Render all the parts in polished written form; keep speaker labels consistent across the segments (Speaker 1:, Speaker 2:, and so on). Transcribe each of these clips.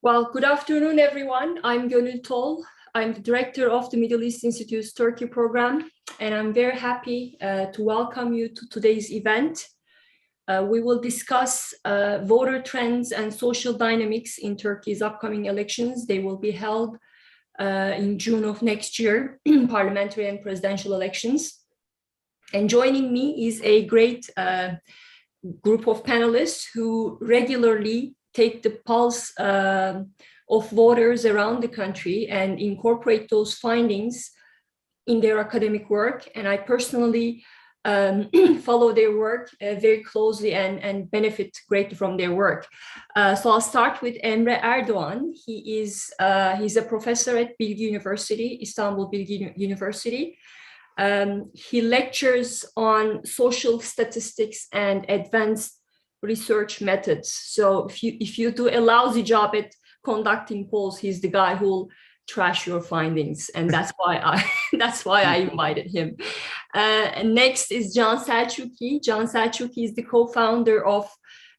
Speaker 1: Well, good afternoon, everyone. I'm Gönül Tol. I'm the director of the Middle East Institute's Turkey program, and I'm very happy to welcome you to today's event. We will discuss voter trends and social dynamics in Turkey's upcoming elections. They will be held in June of next year, parliamentary and presidential elections. And joining me is a great group of panelists who regularly take the pulse of voters around the country and incorporate those findings in their academic work. And I personally follow their work very closely and benefit greatly from their work. So I'll start with Emre Erdoğan. He's a professor at Bilgi University, Istanbul Bilgi University. He lectures on social statistics and advanced research methods. So if you do a lousy job at conducting polls, he's the guy who'll trash your findings, and that's why I invited him. And next is Can Selçukli. Can Selçukli is the co-founder of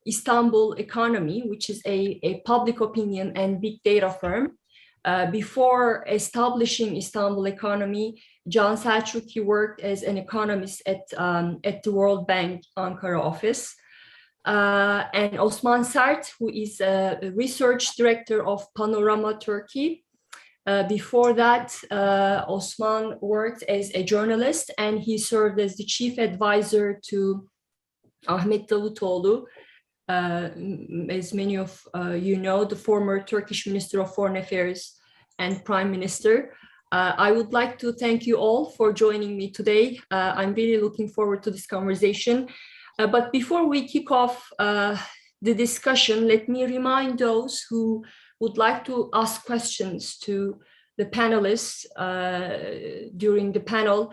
Speaker 1: Istanbul Economy, which is a public opinion and big data firm. Before establishing Istanbul Economy, Can Selçukli worked as an economist at the World Bank Ankara office. And Osman Sert, who is a research director of Panorama Turkey. Before that, Osman worked as a journalist, and he served as the chief advisor to Ahmet Davutoğlu, as many of you know, the former Turkish Minister of Foreign Affairs and Prime Minister. I would like to thank you all for joining me today. I'm really looking forward to this conversation. But before we kick off the discussion, let me remind those who would like to ask questions to the panelists during the panel.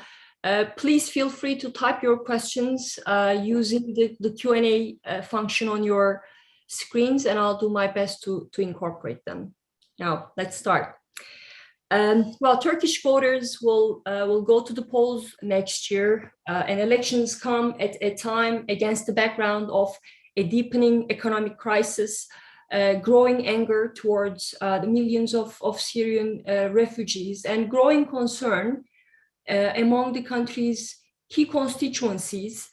Speaker 1: Please feel free to type your questions using the Q&A function on your screens, and I'll do my best to incorporate them. Now, let's start. Well, Turkish voters will go to the polls next year, and elections come at a time against the background of a deepening economic crisis, growing anger towards the millions of Syrian refugees, and growing concern among the country's key constituencies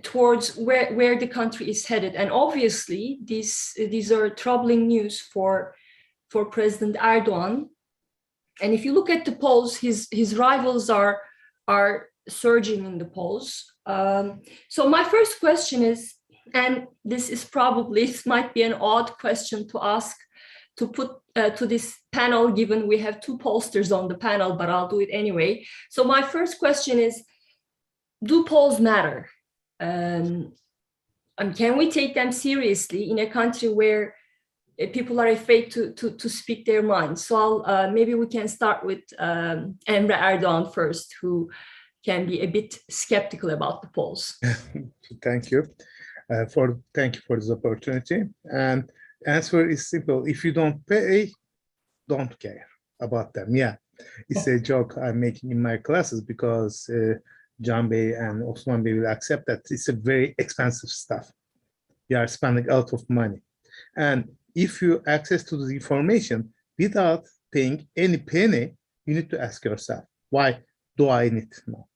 Speaker 1: towards where the country is headed. And obviously, these are troubling news for President Erdoğan. And if you look at the polls, his rivals are surging in the polls. So my first question is, and this might be an odd question to ask, to put to this panel, given we have two pollsters on the panel, but I'll do it anyway. So my first question is, do polls matter? And can we take them seriously in a country where people are afraid to speak their minds? So maybe we can start with Emre Erdoğan first, who can be a bit skeptical about the polls.
Speaker 2: Thank you. Thank you for this opportunity. And answer is simple. If you don't pay, don't care about them. Yeah, it's a joke I'm making in my classes because Can Bey and Osman Bey will accept that it's a very expensive stuff. You are spending a lot of money. And if you access to the information without paying any penny, you need to ask yourself, why do I need to know?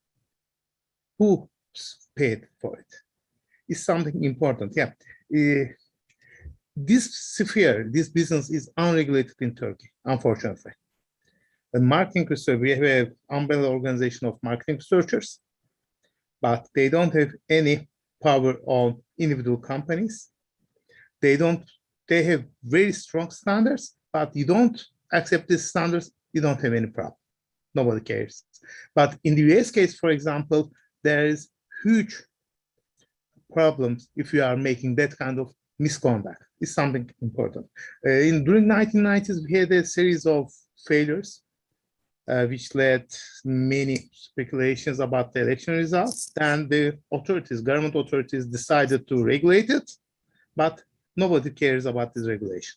Speaker 2: Who paid for it? It's something important. Yeah. This sphere, this business is unregulated in Turkey, unfortunately. The marketing research, we have an umbrella organization of marketing researchers, but they don't have any power on individual companies. They have very strong standards, but you don't accept these standards, you don't have any problem. Nobody cares. But in the US case, for example, there is huge problems if you are making that kind of misconduct. It's something important. During 1990s, we had a series of failures, which led many speculations about the election results. Then the government authorities decided to regulate it, but nobody cares about this regulation.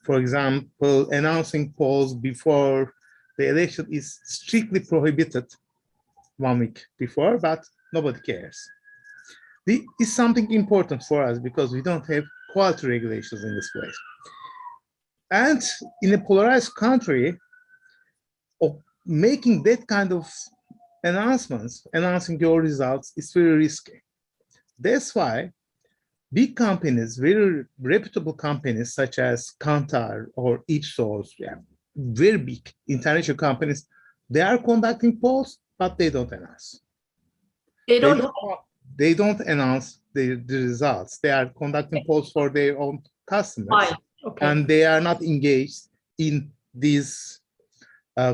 Speaker 2: For example, announcing polls before the election is strictly prohibited 1 week before, but nobody cares. It's something important for us because we don't have quality regulations in this way. And in a polarized country, of making that kind of announcements, announcing your results, is very risky. That's why big companies, very reputable companies such as Kantar or Ipsos, very big international companies, they are conducting polls, but they don't announce. They don't announce the results. They are conducting polls for their own customers, and they are not engaged in these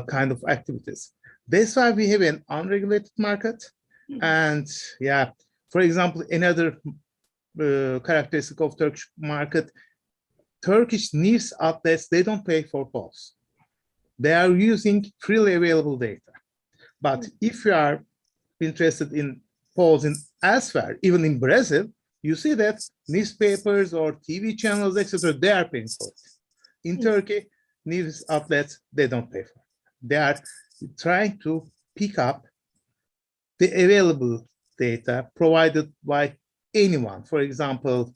Speaker 2: kind of activities. That's why we have an unregulated market. And yeah, for example, another characteristic of Turkish market, Turkish news outlets, they don't pay for polls. They are using freely available data. But if you are interested in polls in elsewhere, even in Brazil, you see that newspapers or TV channels, etc., they are paying for it. In Turkey, news outlets, they don't pay for it. They are trying to pick up the available data provided by anyone. For example,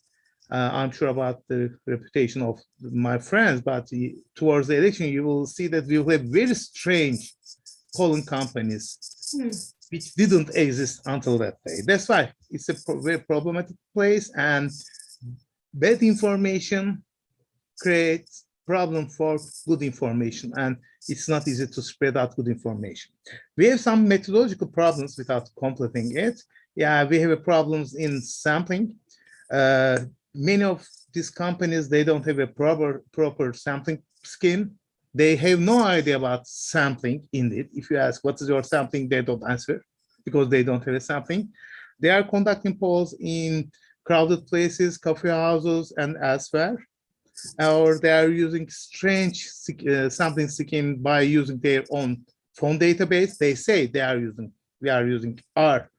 Speaker 2: I'm sure about the reputation of my friends, but towards the election, you will see that we will have very strange polling companies which didn't exist until that day. That's why it's a very problematic place, and bad information creates problem for good information, and it's not easy to spread out good information. We have some methodological problems without completing it. Yeah, we have problems in sampling. Many of these companies, they don't have a proper sampling scheme. They have no idea about sampling indeed. If you ask what is your sampling, they don't answer because they don't have a sampling. They are conducting polls in crowded places, coffee houses, and elsewhere. Or they are using strange sampling scheme by using their own phone database. They say we are using our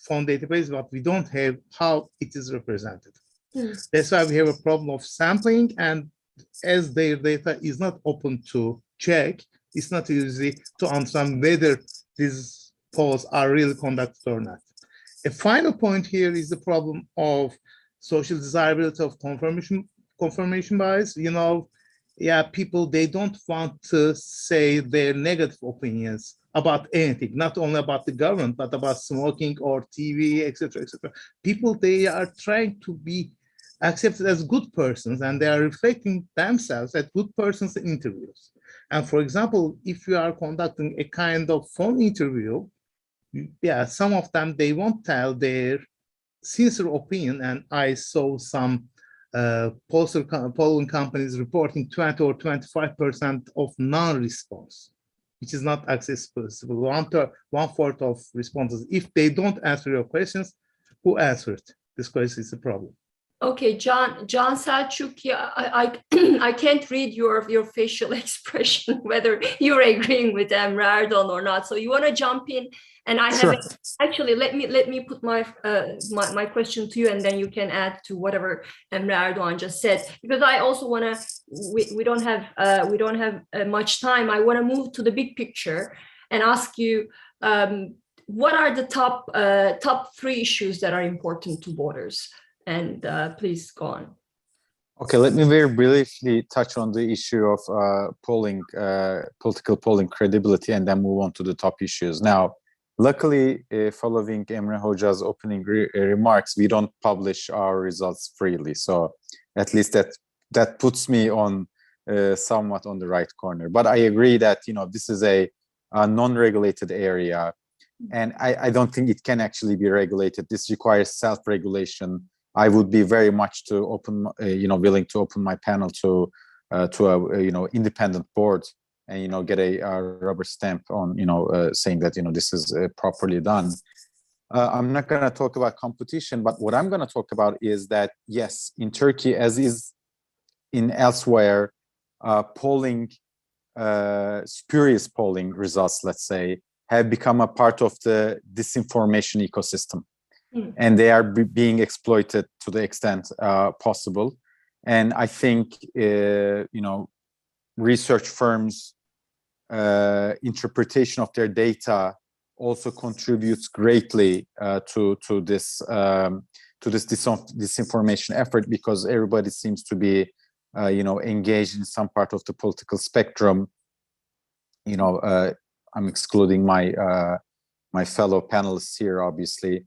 Speaker 2: phone database, but we don't have how it is represented. That's why we have a problem of sampling, and as their data is not open to check, it's not easy to understand whether these polls are really conducted or not. A final point here is the problem of social desirability of confirmation bias. People, they don't want to say their negative opinions about anything, not only about the government, but about smoking or TV, etc., etc. People, they are trying to be accepted as good persons, and they are reflecting themselves as good persons in interviews. And for example, if you are conducting a kind of phone interview, some of them, they won't tell their sincere opinion. And I saw some polling companies reporting 20 or 25% of non-response, which is not accessible. One-fourth of responses. If they don't answer your questions, who answered? This question is a problem.
Speaker 1: Okay, John Selçuk, I can't read your facial expression whether you're agreeing with Emre Erdoğan or not. So you want to jump in, and I have actually let me put my question to you, and then you can add to whatever Emre Erdoğan just said, because I also want to. We don't have much time. I want to move to the big picture and ask you. What are the top 3 issues that are important to voters? And please go on.
Speaker 3: Okay, let me very briefly touch on the issue of political polling credibility, and then move on to the top issues. Now, luckily, following Emre Hoca's opening remarks, we don't publish our results freely. So at least that puts me on somewhat on the right corner. But I agree that this is a non-regulated area, and I don't think it can actually be regulated. This requires self-regulation. I would be very much willing to open my panel to a independent board, and get a rubber stamp on saying that this is properly done. I'm not going to talk about competition, but what I'm going to talk about is that yes, in Turkey, as is in elsewhere, spurious polling results, let's say, have become a part of the disinformation ecosystem. And they are being exploited to the extent possible. And I think, research firms' interpretation of their data also contributes greatly to this to this disinformation effort, because everybody seems to be, engaged in some part of the political spectrum. I'm excluding my fellow panelists here, obviously,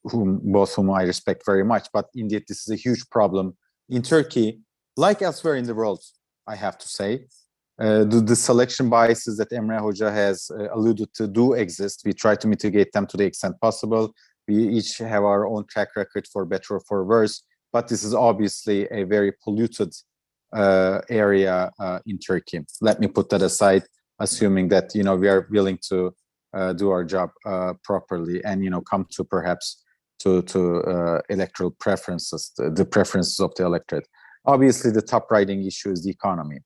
Speaker 3: both whom I respect very much. But indeed, this is a huge problem in Turkey, like elsewhere in the world, I have to say. The selection biases that Emre Hoca has alluded to do exist. We try to mitigate them to the extent possible. We each have our own track record, for better or for worse. But this is obviously a very polluted area in Turkey. Let me put that aside, assuming that we are willing to do our job properly, and come to perhaps to electoral preferences, the preferences of the electorate. Obviously, the top writing issue is the economy.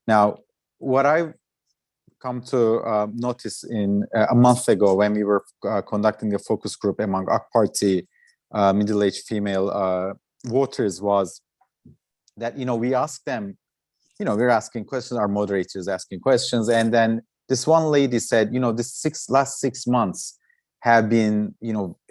Speaker 3: Now, what I've come to notice in a month ago, when we were conducting a focus group among AK Party middle-aged female voters, was that we asked them, we're asking questions, our moderators asking questions, and then this one lady said, the last 6 months have been,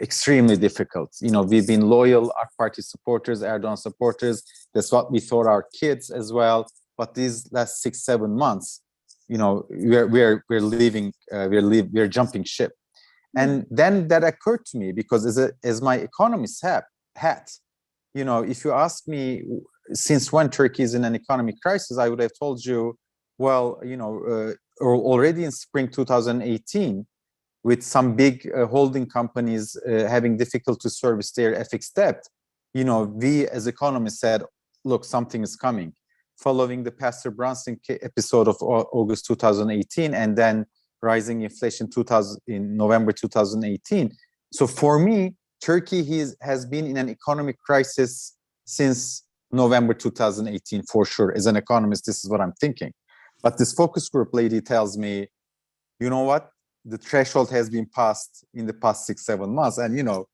Speaker 3: extremely difficult. We've been loyal AK Party supporters, Erdogan supporters. That's what we thought our kids as well. But these last 6-7 months, we're leaving, we're jumping ship. And then that occurred to me, because as my economist hat, if you ask me since when Turkey is in an economic crisis, I would have told you, well, already in spring 2018, with some big holding companies having difficulty to service their FX debt, we as economists said, look, something is coming. Following the Pastor Brunson episode of August 2018, and then rising inflation in November 2018. So for me, Turkey has been in an economic crisis since November 2018, for sure. As an economist, this is what I'm thinking. But this focus group lady tells me, you know what? The threshold has been passed in the past 6-7 months. And,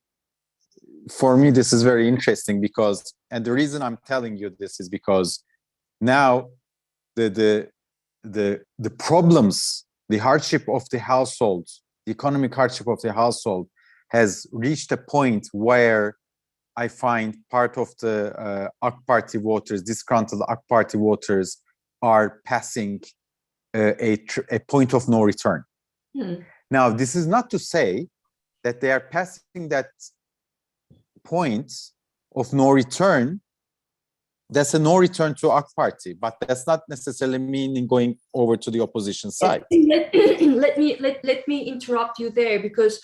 Speaker 3: for me, this is very interesting, because, and the reason I'm telling you this is because now the problems, the hardship of the household, the economic hardship of the household has reached a point where I find part of the AK Party voters, disgruntled AK Party voters, are passing a point of no return. Now, this is not to say that they are passing that point of no return. That's a no return to AK Party, but that's not necessarily meaning going over to the opposition side.
Speaker 1: Let me interrupt you there, because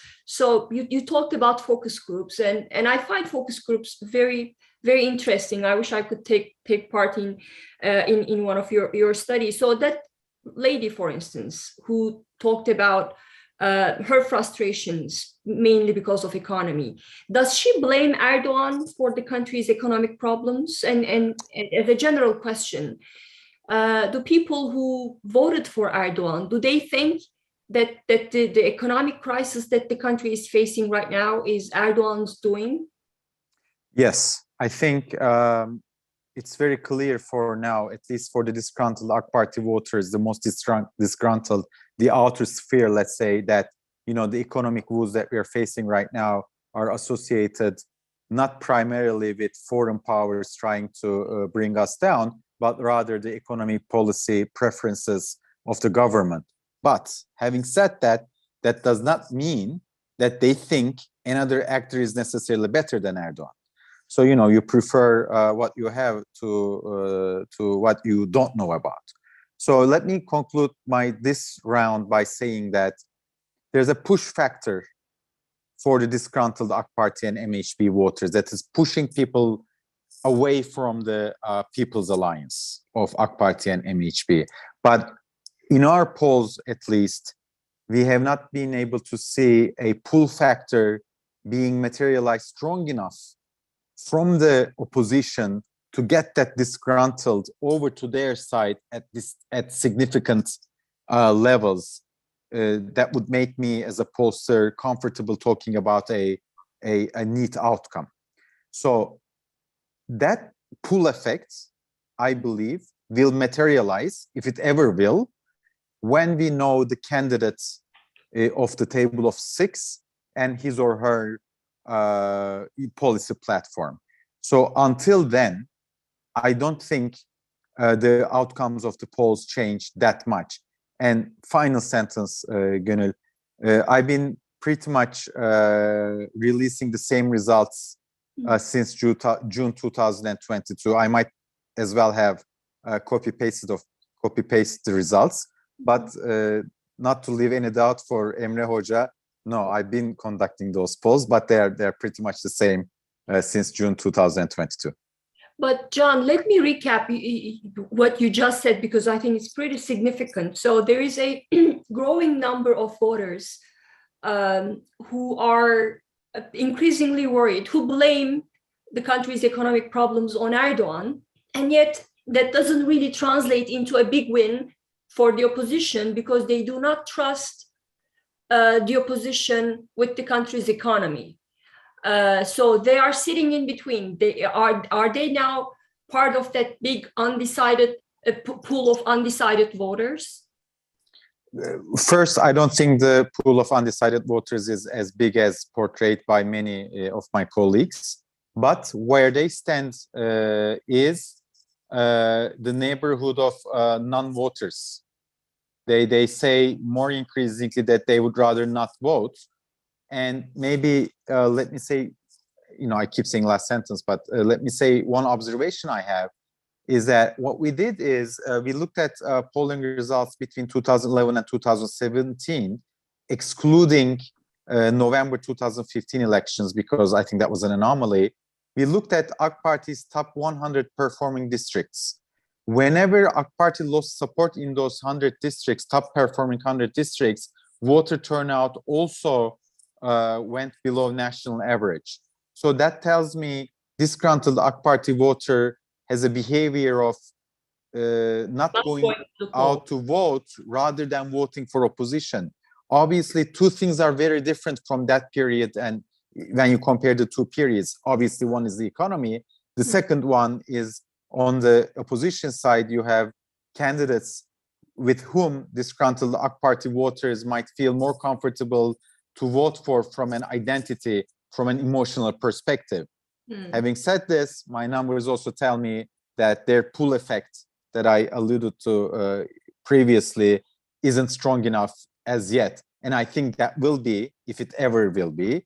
Speaker 1: you talked about focus groups, and I find focus groups very, very interesting. I wish I could take part in one of your studies. So that lady, for instance, who talked about her frustrations mainly because of economy, does she blame Erdogan for the country's economic problems? And as a general question, do people who voted for Erdogan, do they think that the economic crisis that the country is facing right now is Erdogan's doing?
Speaker 3: Yes, I think it's very clear for now, at least for the disgruntled AK Party voters, the most disgruntled, the outer sphere, let's say, that the economic woes that we are facing right now are associated not primarily with foreign powers trying to bring us down, but rather the economic policy preferences of the government. But having said that, that does not mean that they think another actor is necessarily better than Erdogan. So, you prefer what you have to what you don't know about. So let me conclude this round by saying that there's a push factor for the disgruntled AK Party and MHP voters that is pushing people away from the People's Alliance of AK Party and MHP. But in our polls, at least, we have not been able to see a pull factor being materialized strong enough from the opposition to get that disgruntled over to their side at significant levels. That would make me, as a pollster, comfortable talking about a neat outcome. So that pull effect, I believe, will materialize, if it ever will, when we know the candidates of the table of 6 and his or her policy platform. So until then, I don't think the outcomes of the polls change that much. And final sentence, Gönül, I've been pretty much releasing the same results since June 2022. I might as well have copy-pasted the results, but not to leave any doubt for Emre Hoca, no, I've been conducting those polls, but they're pretty much the same since June 2022.
Speaker 1: But John, let me recap what you just said, because I think it's pretty significant. So there is a growing number of voters who are increasingly worried, who blame the country's economic problems on Erdogan, and yet that doesn't really translate into a big win for the opposition, because they do not trust the opposition with the country's economy. So they are sitting in between. Are they now part of that big undecided pool of undecided voters?
Speaker 3: First, I don't think the pool of undecided voters is as big as portrayed by many of my colleagues. But where they stand is the neighborhood of non-voters. They say more increasingly that they would rather not vote. And maybe, let me say, I keep saying last sentence, but let me say one observation I have is that what we did is we looked at polling results between 2011 and 2017, excluding November 2015 elections, because I think that was an anomaly. We looked at AK Parti's top 100 performing districts. Whenever AK Party lost support in those 100 districts, top performing 100 districts, voter turnout also went below national average. So that tells me disgruntled AK Party voter has a behavior of not going out to vote rather than voting for opposition. Obviously, two things are very different from that period, and when you compare the two periods, obviously one is the economy. The second one is on the opposition side, you have candidates with whom disgruntled AK Party voters might feel more comfortable to vote for from an identity, from an emotional perspective. Having said this, my numbers also tell me that their pull effect that I alluded to previously isn't strong enough as yet. And I think that will be, if it ever will be,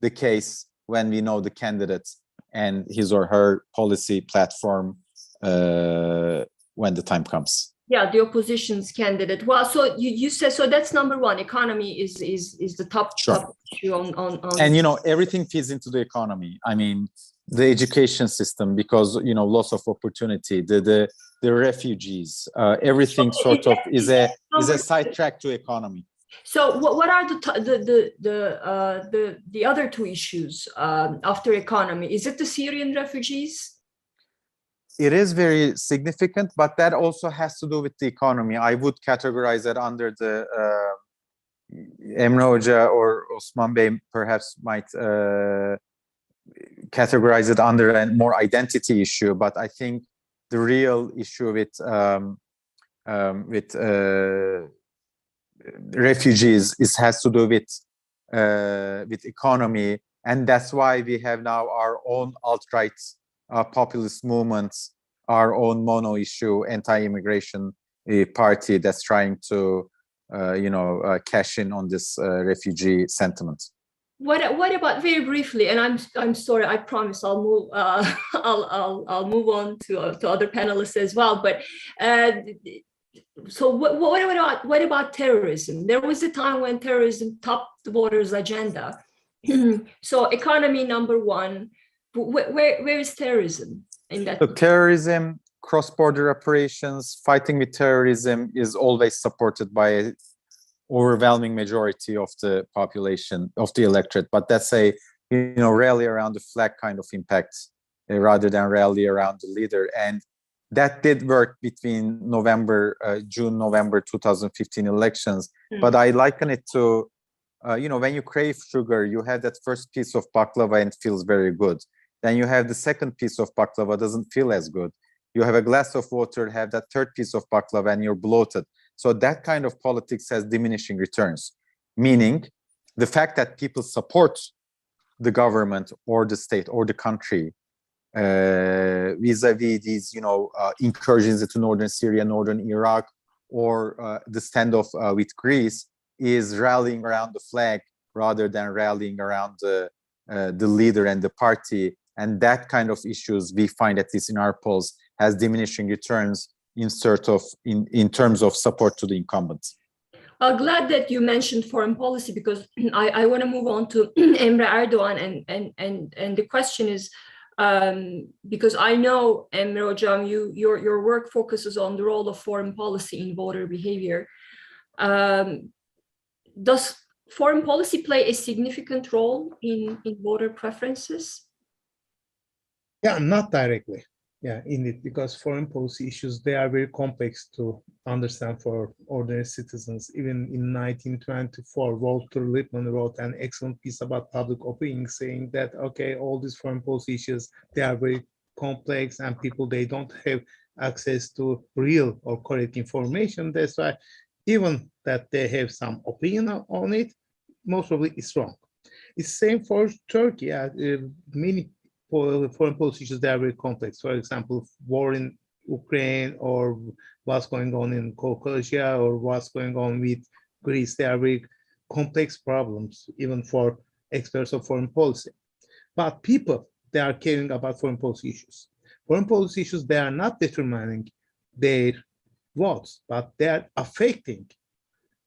Speaker 3: the case when we know the candidate and his or her policy platform when the time comes.
Speaker 1: Yeah, the opposition's candidate. Well, so you said, so that's number one. Economy is the top,
Speaker 3: sure.
Speaker 1: top issue on.
Speaker 3: And everything feeds into the economy. I mean, the education system, because loss of opportunity, the refugees, everything sort of is a sidetrack to economy.
Speaker 1: So what are the other two issues after economy? Is it the Syrian refugees?
Speaker 3: It is very significant, but that also has to do with the economy. I would categorize it under the Emre Hoca or Osman Bey perhaps might categorize it under a more identity issue. But I think the real issue with refugees has to do with economy, and that's why we have now our own alt-right populist movements, our own mono issue anti-immigration party that's trying to cash in on this refugee sentiment.
Speaker 1: What about, very briefly, and I'm sorry, I promise I'll move I'll move on to other panelists as well, but so what about terrorism? There was a time when terrorism topped the voters' agenda. So economy number one. Where is terrorism in that?
Speaker 3: So terrorism, cross-border operations, fighting with terrorism is always supported by an overwhelming majority of the population, of the electorate. But that's a rally around the flag kind of impact rather than rally around the leader. And that did work between June-November 2015 elections. But I liken it to, when you crave sugar, you have that first piece of baklava and it feels very good. Then you have the second piece of baklava, doesn't feel as good. You have a glass of water, have that third piece of baklava, and you're bloated. So that kind of politics has diminishing returns, meaning the fact that people support the government or the state or the country vis-a-vis these, incursions into northern Syria, northern Iraq, or the standoff with Greece is rallying around the flag rather than rallying around the leader and the party. And that kind of issues we find, at least in our polls, has diminishing returns in terms of support to the incumbents.
Speaker 1: I'm glad that you mentioned foreign policy, because I want to move on to Emre Erdoğan, and the question is, because I know, Emre Hocam, your work focuses on the role of foreign policy in voter behavior. Does foreign policy play a significant role in voter preferences?
Speaker 2: Yeah, not directly. Yeah, indeed, because foreign policy issues, they are very complex to understand for ordinary citizens. Even in 1924, Walter Lippmann wrote an excellent piece about public opinion, saying that, okay, all these foreign policy issues, they are very complex, and people, they don't have access to real or correct information. That's why even that they have some opinion on it, most probably it's wrong. It's same for Turkey. Many foreign policy issues, they are very complex. For example, war in Ukraine, or what's going on in Caucasia, or what's going on with Greece, they are very complex problems, even for experts of foreign policy. But people, they are caring about foreign policy issues. Foreign policy issues, they are not determining their votes, but they are affecting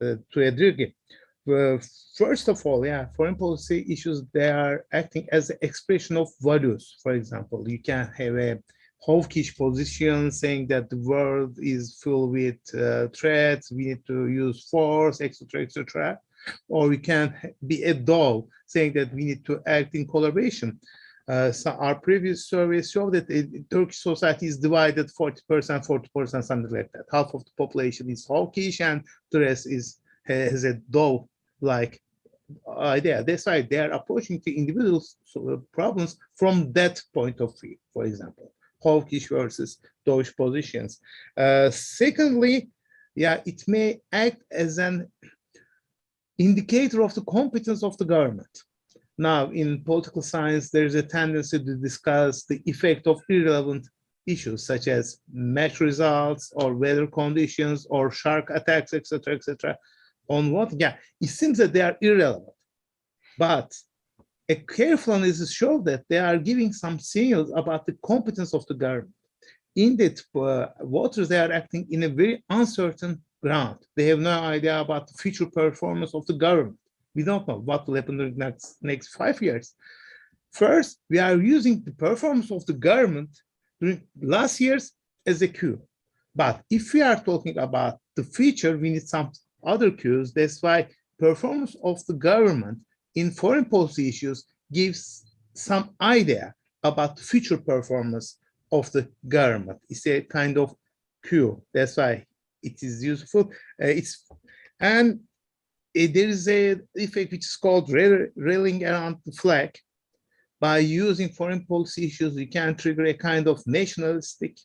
Speaker 2: to a degree. First of all, foreign policy issues, they are acting as an expression of values. For example, you can have a hawkish position saying that the world is full with threats, we need to use force, etc., etc. Or you can be a dove saying that we need to act in collaboration. So our previous surveys show that Turkish society is divided 40%, 40%, something like that. Half of the population is hawkish, and the rest has a dove-like idea. That's why they are approaching the individual problems from that point of view, for example, hawkish versus dovish positions. Secondly, it may act as an indicator of the competence of the government. Now, in political science, there's a tendency to discuss the effect of irrelevant issues, such as match results, or weather conditions, or shark attacks, etc., etc. On what? It seems that they are irrelevant. But a careful analysis shows that they are giving some signals about the competence of the government. In that, voters, they are acting in a very uncertain ground. They have no idea about the future performance of the government. We don't know what will happen in the next 5 years. First, we are using the performance of the government during last years as a cue. But if we are talking about the future, we need some other cues. That's why performance of the government in foreign policy issues gives some idea about the future performance of the government. It's a kind of cue. That's why it is useful. There is an effect which is called rallying around the flag. By using foreign policy issues, you can trigger a kind of nationalistic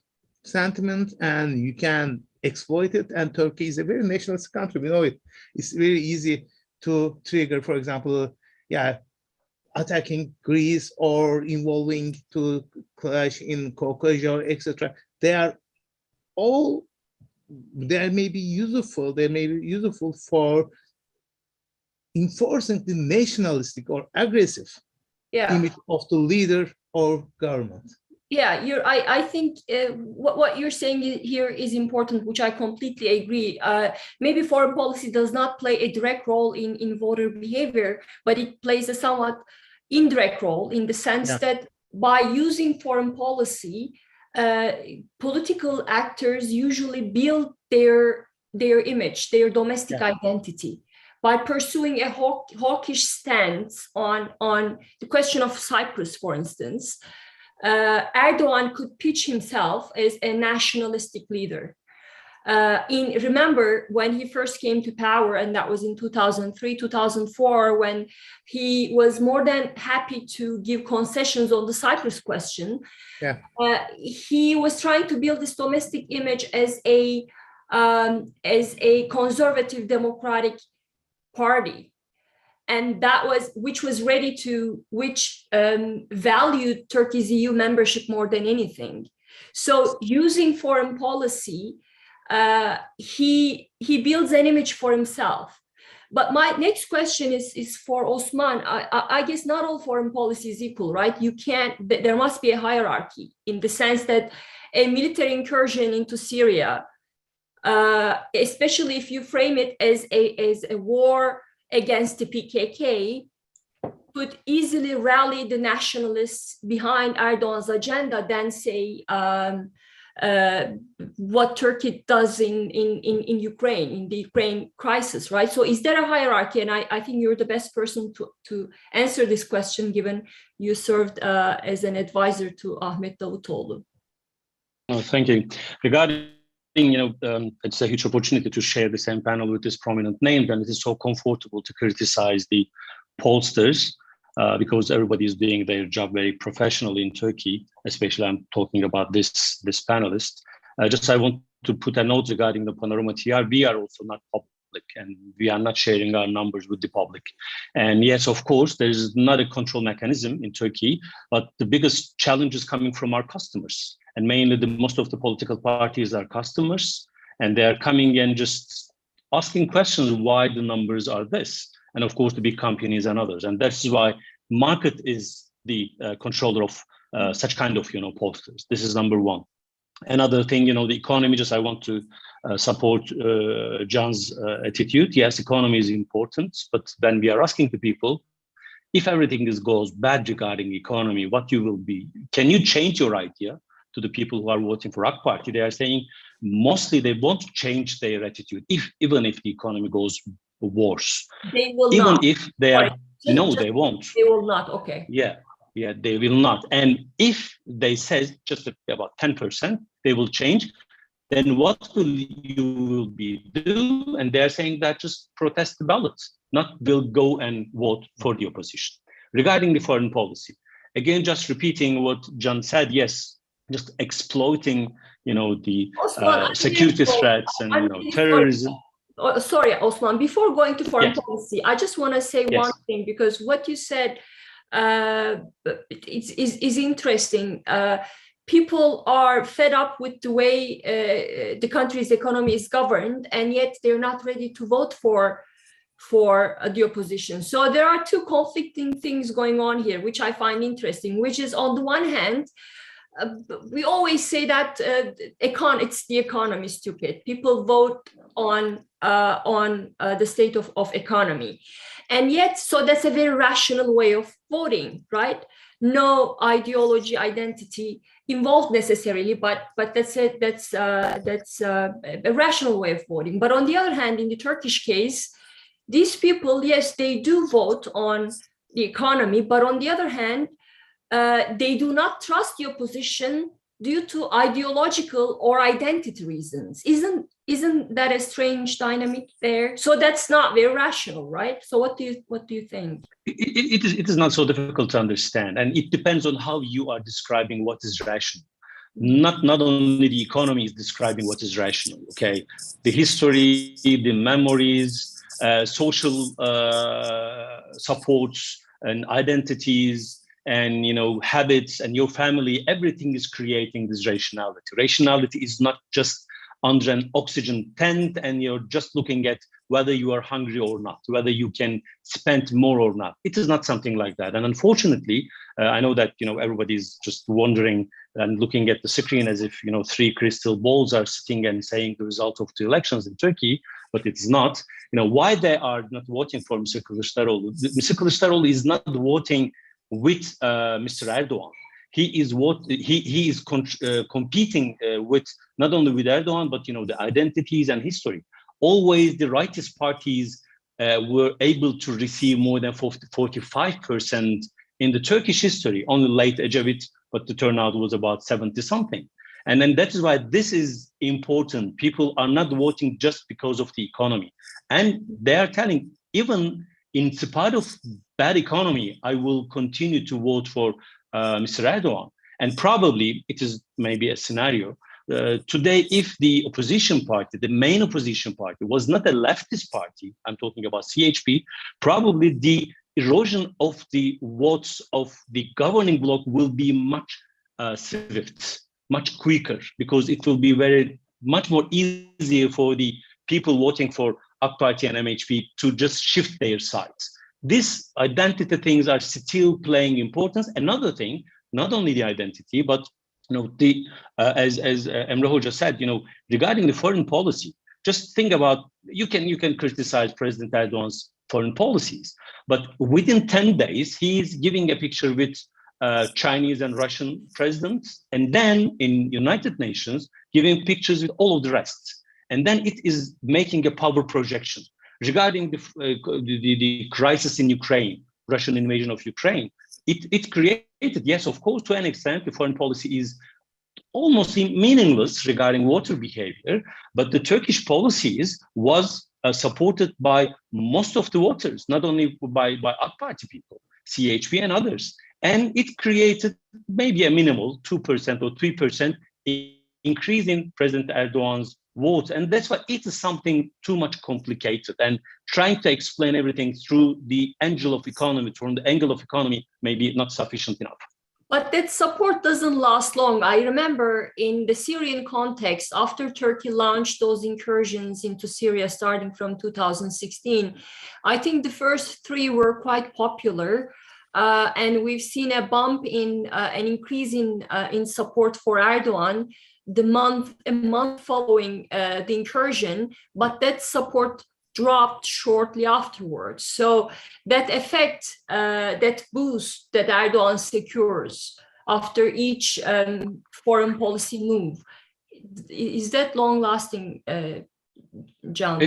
Speaker 2: sentiment, and you can exploit it. And Turkey is a very nationalist country. We know it. It's very easy to trigger, for example, attacking Greece, or involving to clash in Caucasia, etc. They may be useful. They may be useful for enforcing the nationalistic or aggressive image of the leader or government.
Speaker 1: I think what you're saying here is important, which I completely agree. Maybe foreign policy does not play a direct role in voter behavior, but it plays a somewhat indirect role, in the sense that by using foreign policy, political actors usually build their image, their domestic identity, by pursuing a hawkish stance on the question of Cyprus, for instance. Erdogan could pitch himself as a nationalistic leader. Remember when he first came to power, and that was in 2003, 2004, when he was more than happy to give concessions on the Cyprus question. He was trying to build this domestic image as a conservative democratic party. and which valued Turkey's EU membership more than anything. So using foreign policy, he builds an image for himself. But my next question is for Osman. I guess not all foreign policy is equal, right? There must be a hierarchy in the sense that a military incursion into Syria, especially if you frame it as a war against the PKK, could easily rally the nationalists behind Erdogan's agenda than say what Turkey does in Ukraine, in the Ukraine crisis, right? So is there a hierarchy? And I think you're the best person to answer this question, given you served as an advisor to Ahmet Davutoğlu.
Speaker 4: Oh, thank you. Regarding, it's a huge opportunity to share the same panel with this prominent name, and it is so comfortable to criticize the pollsters because everybody is doing their job very professionally in Turkey. Especially, I'm talking about this panelist. I want to put a note regarding the Panorama TR. We are also not public, and we are not sharing our numbers with the public. And yes, of course, there is not a control mechanism in Turkey, but the biggest challenge is coming from our customers. And mainly most of the political parties are customers, and they are coming and just asking questions why the numbers are this. And of course, the big companies and others. And that's why market is the controller of such kind of, pollsters. This is number one. Another thing, the economy, I want to support John's attitude. Yes, economy is important, but then we are asking the people, if everything goes bad regarding economy, what you will be? Can you change your idea? To the people who are voting for AK Party, they are saying mostly they won't change their attitude, even if the economy goes worse.
Speaker 1: They will
Speaker 4: even
Speaker 1: not.
Speaker 4: If they are, no, they won't.
Speaker 1: They will not, okay.
Speaker 4: Yeah, they will not. And if they say just about 10%, they will change, then what will you be do? And they're saying that just protest the ballots, not will go and vote for the opposition. Regarding the foreign policy, again, just repeating what John said, yes, just exploiting, the security threats and terrorism.
Speaker 1: Sorry, Osman, before going to foreign policy, I just want to say one thing, because what you said is interesting. People are fed up with the way the country's economy is governed, and yet they're not ready to vote for the opposition. So there are two conflicting things going on here, which I find interesting, which is on the one hand, we always say that it's the economy, stupid. People vote on the state of economy, and yet, so that's a very rational way of voting, right? No ideology, identity involved necessarily, but that's a rational way of voting. But on the other hand, in the Turkish case, these people, yes, they do vote on the economy, but on the other hand, they do not trust the opposition due to ideological or identity reasons. Isn't that a strange dynamic there? So that's not very rational, right? So what do you think?
Speaker 4: It is not so difficult to understand, and it depends on how you are describing what is rational. Not only the economy is describing what is rational. Okay, the history, the memories, social supports, and identities, and habits, and your family, everything is creating this rationality. Rationality is not just under an oxygen tent and you're just looking at whether you are hungry or not, whether you can spend more or not. It is not something like that. And unfortunately, I know that everybody's just wondering and looking at the screen as if three crystal balls are sitting and saying the result of the elections in Turkey, but it's not. Why they are not voting for Mr. Kılıçdaroğlu? Mr. Kılıçdaroğlu is not voting with Mr. Erdogan. He is competing with not only with Erdogan, but the identities and history. Always the rightist parties were able to receive more than 45% in the Turkish history. Only late Ecevit, but the turnout was about 70 something. And then that is why this is important. People are not voting just because of the economy, and they are telling, even in spite of bad economy, I will continue to vote for Mr. Erdogan. And probably it is maybe a scenario, today, if the opposition party, the main opposition party, was not a leftist party, I'm talking about CHP, probably the erosion of the votes of the governing bloc will be much swift, much quicker, because it will be much more easier for the people voting for AK Party and MHP to just shift their sides. These identity things are still playing importance. Another thing, not only the identity, but as Emre Hoca said, regarding the foreign policy, just think about, you can criticize President Erdogan's foreign policies, but within 10 days, he is giving a picture with Chinese and Russian presidents, and then in United Nations, giving pictures with all of the rest. And then it is making a power projection. Regarding the crisis in Ukraine, Russian invasion of Ukraine, it created, yes, of course, to an extent, the foreign policy is almost meaningless regarding water behavior, but the Turkish policies was supported by most of the voters, not only by AK Party people, CHP and others. And it created maybe a minimal 2% or 3% increase in President Erdogan's votes. And that's why it is something too much complicated. And trying to explain everything through the angle of economy, maybe not sufficient enough.
Speaker 1: But that support doesn't last long. I remember in the Syrian context, after Turkey launched those incursions into Syria starting from 2016, I think the first 3 were quite popular. And we've seen a bump in an increase in support for Erdogan a month following the incursion, but that support dropped shortly afterwards. So that effect, that boost that Erdogan secures after each foreign policy move, is that long-lasting, John?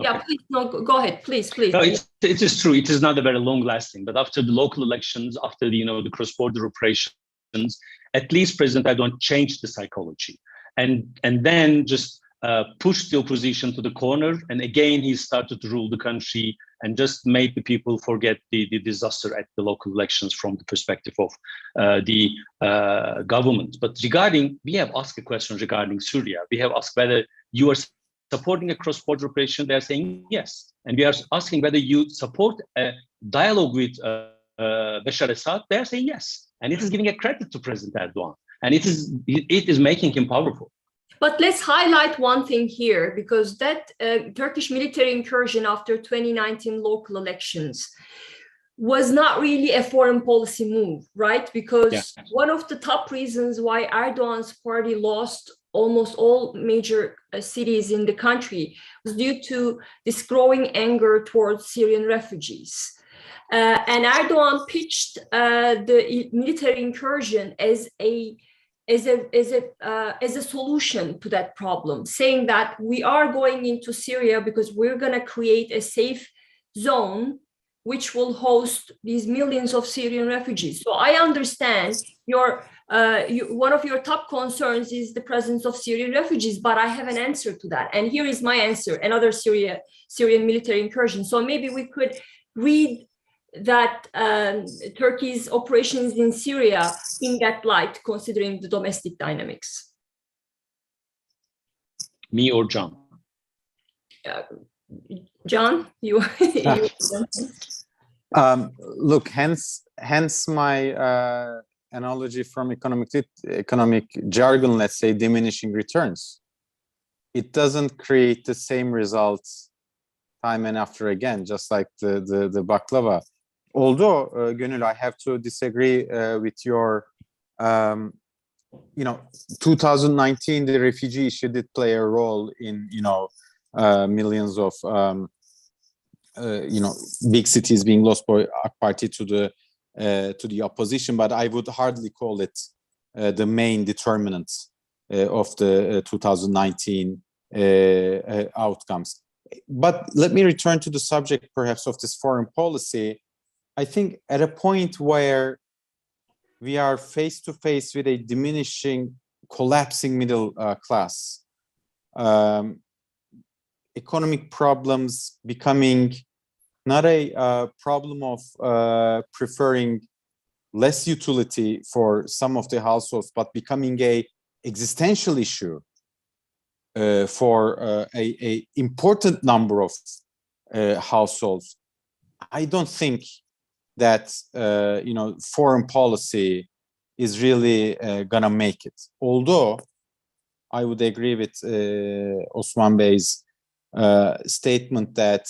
Speaker 1: Yeah, please, no, go ahead, please.
Speaker 4: No, it is true. It is not a very long-lasting, but after the local elections, after the cross-border operations, at least President Erdogan changed the psychology, and then just pushed the opposition to the corner, and again he started to rule the country and just made the people forget the disaster at the local elections from the perspective of the government. But we have asked a question regarding Syria. We have asked whether you are supporting a cross-border operation. They are saying yes, and we are asking whether you support a dialogue with Bashar Assad. They are saying yes, and it is giving a credit to President Erdogan, and it is making him powerful.
Speaker 1: But let's highlight one thing here, because that Turkish military incursion after 2019 local elections was not really a foreign policy move, right? Because one of the top reasons why Erdogan's party lost almost all major cities in the country was due to this growing anger towards Syrian refugees. And Erdogan pitched the military incursion as a solution to that problem, saying that we are going into Syria because we're going to create a safe zone which will host these millions of Syrian refugees. So I understand one of your top concerns is the presence of Syrian refugees, but I have an answer to that. And here is my answer: another Syrian military incursion. So maybe we could read that Turkey's operations in Syria in that light, considering the domestic dynamics.
Speaker 3: Me or John?
Speaker 1: John, you.
Speaker 3: Look, hence my analogy from economic jargon, let's say diminishing returns. It doesn't create the same results time and after again, just like the baklava. Although, Gönül, I have to disagree with your, 2019, the refugee issue did play a role in, millions of, big cities being lost by AK Party to the opposition, but I would hardly call it the main determinant of the 2019 outcomes. But let me return to the subject, perhaps, of this foreign policy. I think at a point where we are face to face with a diminishing, collapsing middle class, economic problems becoming not a problem of preferring less utility for some of the households, but becoming a existential issue for a important number of households, I don't think that foreign policy is really gonna make it. Although I would agree with Osman Bey's statement that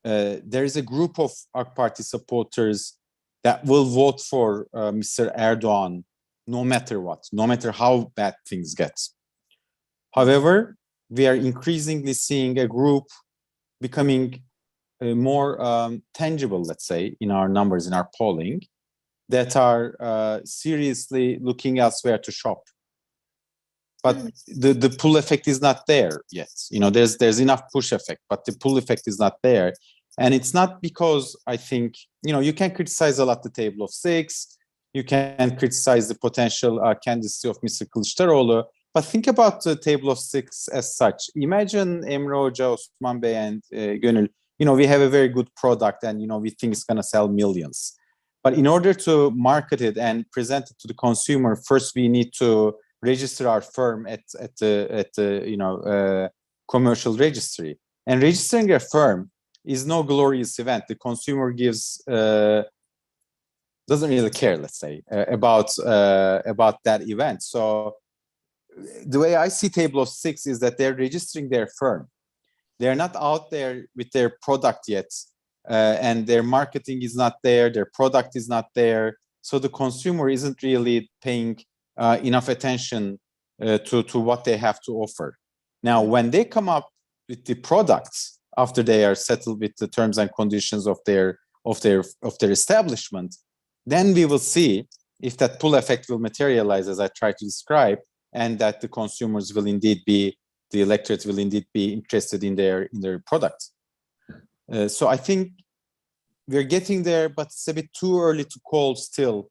Speaker 3: there is a group of AK Party supporters that will vote for Mr. Erdogan no matter what, no matter how bad things get. However, we are increasingly seeing a group becoming more tangible, let's say, in our numbers, in our polling, that are seriously looking elsewhere to shop. But the pull effect is not there yet. There's enough push effect, but the pull effect is not there. And it's not because I think, you can criticize a lot the table of six, you can criticize the potential candidacy of Mr. Kılıçdaroğlu, but think about the table of six as such. Imagine Emre Hoca, Osman Bey, and Gönül, we have a very good product and, we think it's gonna sell millions. But in order to market it and present it to the consumer, first we need to register our firm at the commercial registry. And registering a firm is no glorious event. The consumer doesn't really care, let's say, about that event. So the way I see table of six is that they're registering their firm. They're not out there with their product yet, and their marketing is not there, their product is not there. So the consumer isn't really paying enough attention to what they have to offer. Now, when they come up with the products after they are settled with the terms and conditions of their establishment, then we will see if that pull effect will materialize, as I tried to describe, and that the consumers will indeed be, the electorate will indeed be interested in their product. So I think we're getting there, but it's a bit too early to call still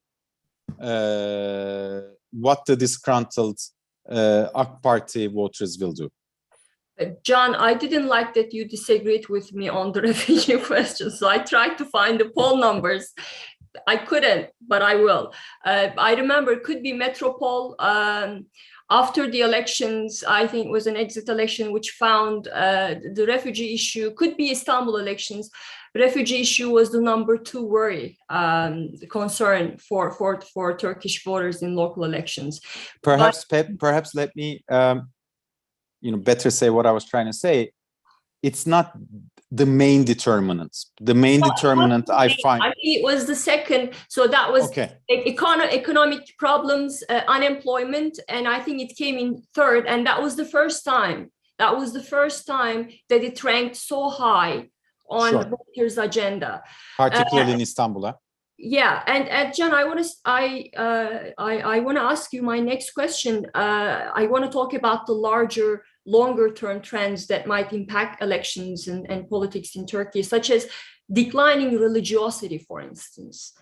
Speaker 3: what the disgruntled AK Party voters will do.
Speaker 1: John, I didn't like that you disagreed with me on the refugee question, so I tried to find the poll numbers. I couldn't, but I will. I remember it could be Metropole. After the elections, I think it was an exit election which found the refugee issue, could be Istanbul elections. Refugee issue was the number 2 worry, concern for Turkish voters in local elections.
Speaker 3: Perhaps let me better say what I was trying to say. It's not the main determinant. The main determinant I find.
Speaker 1: I think it was the second. So that was
Speaker 3: okay.
Speaker 1: Economic problems, unemployment, and I think it came in third. And that was the first time. That was the first time that it ranked so high on voters' agenda,
Speaker 3: particularly in Istanbul.
Speaker 1: Yeah, and John, I want to ask you my next question. I want to talk about the longer-term trends that might impact elections and politics in Turkey, such as declining religiosity, for instance.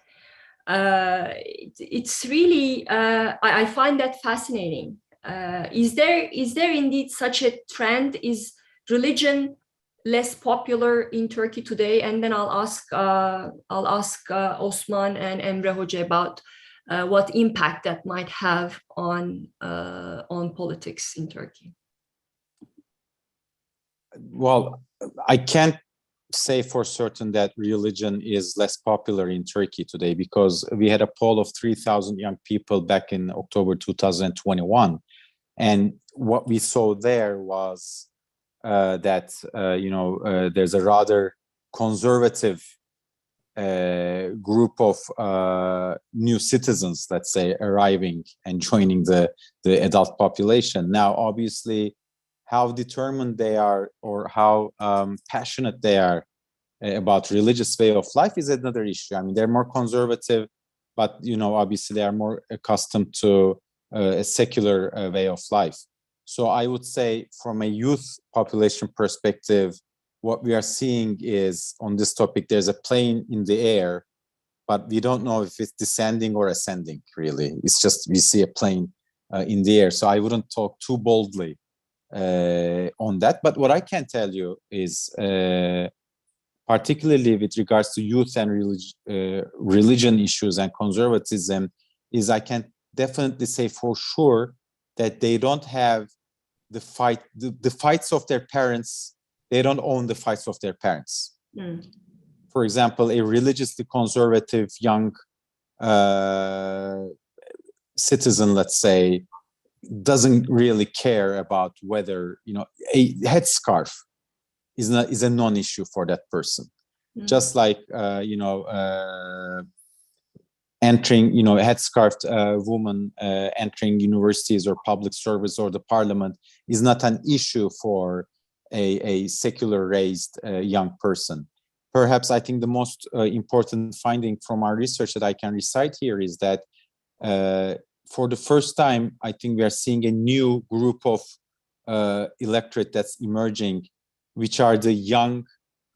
Speaker 1: It's really I find that fascinating. Is there indeed such a trend? Is religion less popular in Turkey today? And then I'll ask Osman and Emre Hoca about what impact that might have on politics in Turkey.
Speaker 3: Well, I can't say for certain that religion is less popular in Turkey today, because we had a poll of 3,000 young people back in October 2021, and what we saw there was that there's a rather conservative group of new citizens, let's say, arriving and joining the adult population. Now, obviously, how determined they are or how passionate they are about religious way of life is another issue. I mean, they're more conservative, but obviously they are more accustomed to a secular way of life. So I would say from a youth population perspective, what we are seeing is on this topic, there's a plane in the air, but we don't know if it's descending or ascending, really. It's just we see a plane in the air. So I wouldn't talk too boldly on that. But what I can tell you is, particularly with regards to youth and religion issues and conservatism, is I can definitely say for sure that they don't have the fights of their parents. They don't own the fights of their parents. For example, a religiously conservative young citizen, let's say, doesn't really care about whether, a headscarf is a non-issue for that person. Just like entering, a headscarfed woman entering universities or public service or the parliament is not an issue for a secular raised young person. Perhaps I think the most important finding from our research that I can recite here is that for the first time, I think we are seeing a new group of electorate that's emerging, which are the young,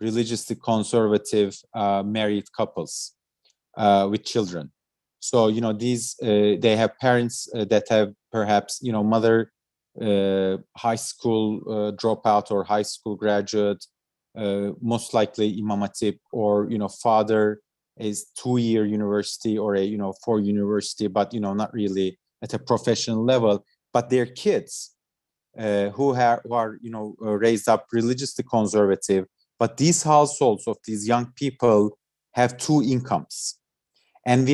Speaker 3: religiously conservative married couples with children. So, these, they have parents that have perhaps, mother, high school dropout or high school graduate, most likely Imam Hatip, or, father is 2-year university or a, 4 university, but, not really at a professional level, but their kids who are, raised up religiously conservative, but these households of these young people have 2 incomes. And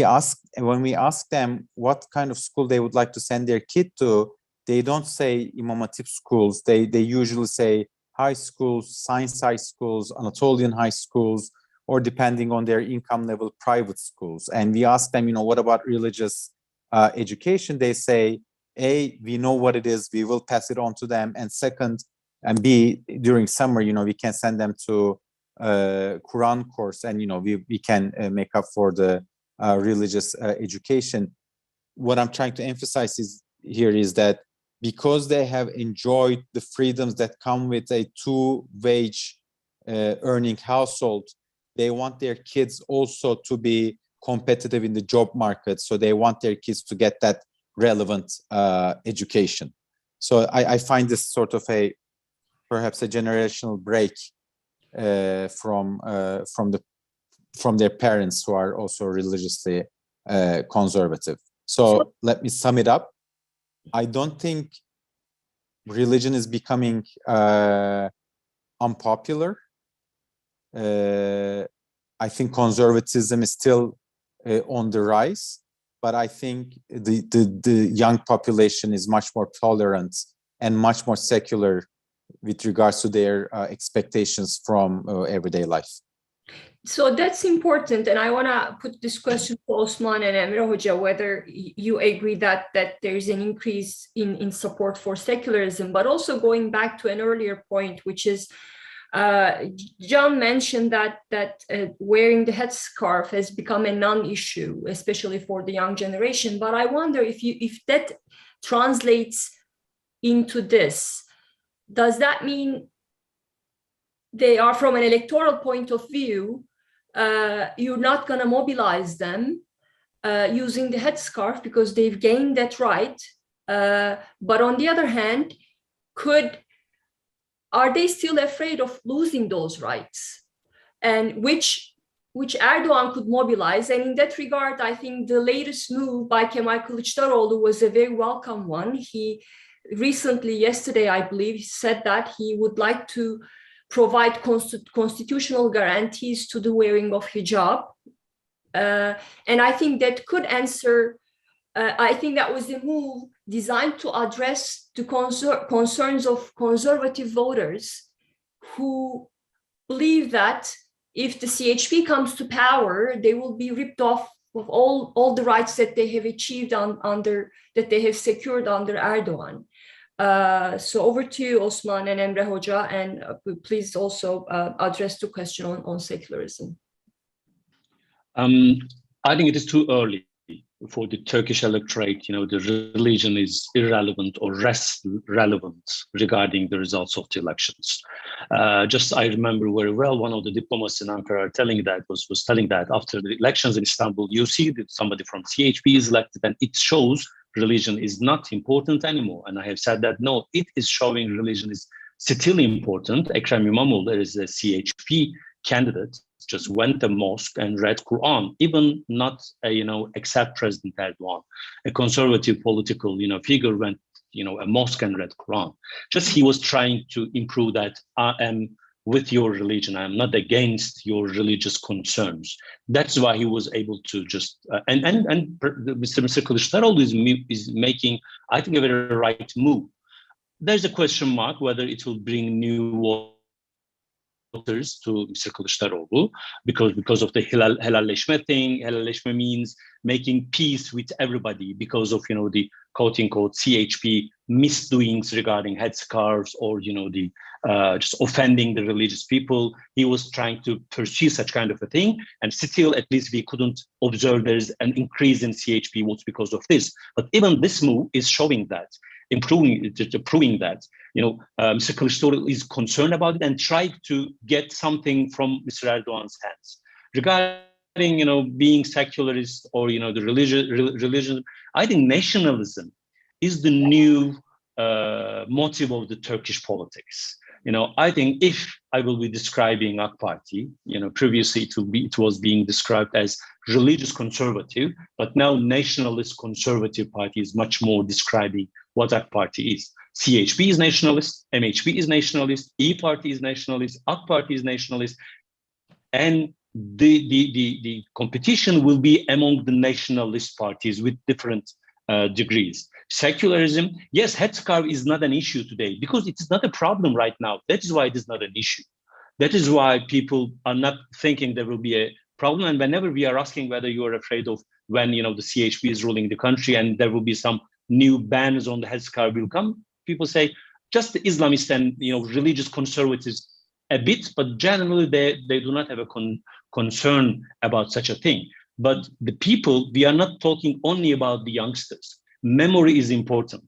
Speaker 3: when we ask them what kind of school they would like to send their kid to, they don't say Imam Hatip schools. They usually say high schools, science high schools, Anatolian high schools, or depending on their income level, private schools. And we ask them, what about religious education? They say, A, we know what it is, we will pass it on to them. And second, and B, during summer, we can send them to Quran course, and, we can make up for the religious education. What I'm trying to emphasize here is that because they have enjoyed the freedoms that come with a 2-wage earning household, they want their kids also to be competitive in the job market. So they want their kids to get that relevant education. So I find this sort of perhaps a generational break from their parents who are also religiously conservative. So let me sum it up. I don't think religion is becoming unpopular. I think conservatism is still on the rise, but I think the young population is much more tolerant and much more secular with regards to their expectations from everyday life.
Speaker 1: So that's important, and I want to put this question to Osman and Emre Hoca, whether you agree that there is an increase in support for secularism, but also going back to an earlier point, which is John mentioned that wearing the headscarf has become a non-issue, especially for the young generation. But I wonder if that translates into this. Does that mean they are, from an electoral point of view, you're not going to mobilize them using the headscarf because they've gained that right? But on the other hand, are they still afraid of losing those rights? And which Erdogan could mobilize? And in that regard, I think the latest move by Kemal Kılıçdaroğlu was a very welcome one. He recently, yesterday, I believe, said that he would like to provide constitutional guarantees to the wearing of hijab. And I think that could answer, I think that was a move designed to address the concerns of conservative voters who believe that if the CHP comes to power, they will be ripped off of all the rights that they have achieved that they have secured under Erdogan. So over to you, Osman and Emre Hoca, and please also address the question on secularism.
Speaker 4: I think it is too early for the Turkish electorate. The religion is irrelevant or less relevant regarding the results of the elections. I remember very well one of the diplomats in Ankara was telling that after the elections in Istanbul, you see that somebody from CHP is elected, and it shows religion is not important anymore. And I have said that, no, it is showing religion is still important. Ekrem İmamoğlu, there is a CHP candidate, just went to mosque and read Quran, even not except President Erdogan. A conservative political figure went a mosque and read Quran. Just he was trying to improve that I am with your religion. I am not against your religious concerns. That's why he was able to just and Mr. Kılıçdaroğlu is making, I think, a very right move. There's a question mark whether it will bring new voters to Mr. Kılıçdaroğlu because of the helalleşme thing. Helalleşme means making peace with everybody because of the quote-unquote CHP misdoings regarding headscarves or the just offending the religious people. He was trying to pursue such kind of a thing, and still, at least, we couldn't observe there's an increase in CHP votes because of this. But even this move is showing that, proving that Mr. Kılıçdaroğlu is concerned about it and tried to get something from Mr. Erdogan's hands regarding being secularist or the religion. I think nationalism is the new motive of the Turkish politics. I think if I will be describing AK Party, previously it was being described as religious conservative, but now nationalist conservative party is much more describing what AK Party is. CHP is nationalist, MHP is nationalist, E Party is nationalist, AK Party is nationalist, and the competition will be among the nationalist parties with different degrees. Secularism, yes, headscarf is not an issue today because it is not a problem right now. That is why it is not an issue. That is why people are not thinking there will be a problem. And whenever we are asking whether you are afraid of when the CHP is ruling the country and there will be some new bans on the headscarf will come, people say just the Islamists and religious conservatives a bit, but generally they do not have a concern about such a thing. But the people, we are not talking only about the youngsters. Memory is important.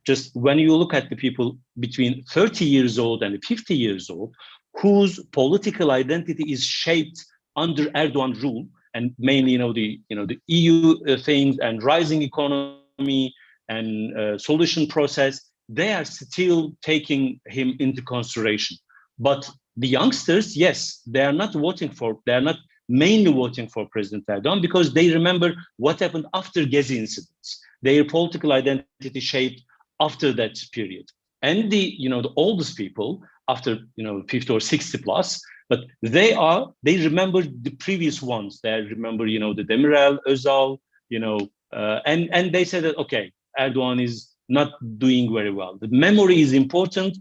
Speaker 4: Just when you look at the people between 30 years old and 50 years old, whose political identity is shaped under Erdogan rule, and mainly the EU things and rising economy and solution process, they are still taking him into consideration. But the youngsters, yes, they are not mainly voting for President Erdogan because they remember what happened after Gezi incidents. Their political identity shaped after that period. And the oldest people after 50 or 60 plus, but they remember the previous ones. They remember the Demirel, Özal, and they said that okay, Erdogan is not doing very well. The memory is important.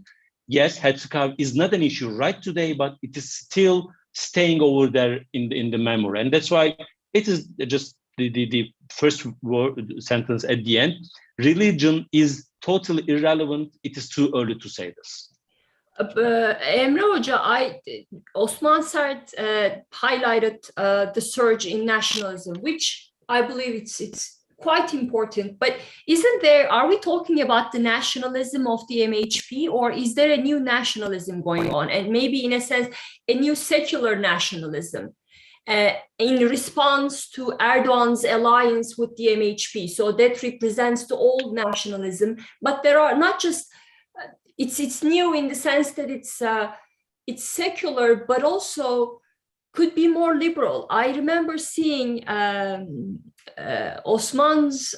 Speaker 4: Yes, headscarf is not an issue right today, but it is still staying over there in the memory, and that's why it is just the first sentence at the end. Religion is totally irrelevant. It is too early to say this.
Speaker 1: Emre Hoca, Osman Sert highlighted the surge in nationalism, which I believe it's quite important. But are we talking about the nationalism of the MHP, or is there a new nationalism going on? And maybe in a sense, a new secular nationalism in response to Erdogan's alliance with the MHP. So that represents the old nationalism, but there are not just, it's new in the sense that it's secular, but also could be more liberal. I remember seeing Osman's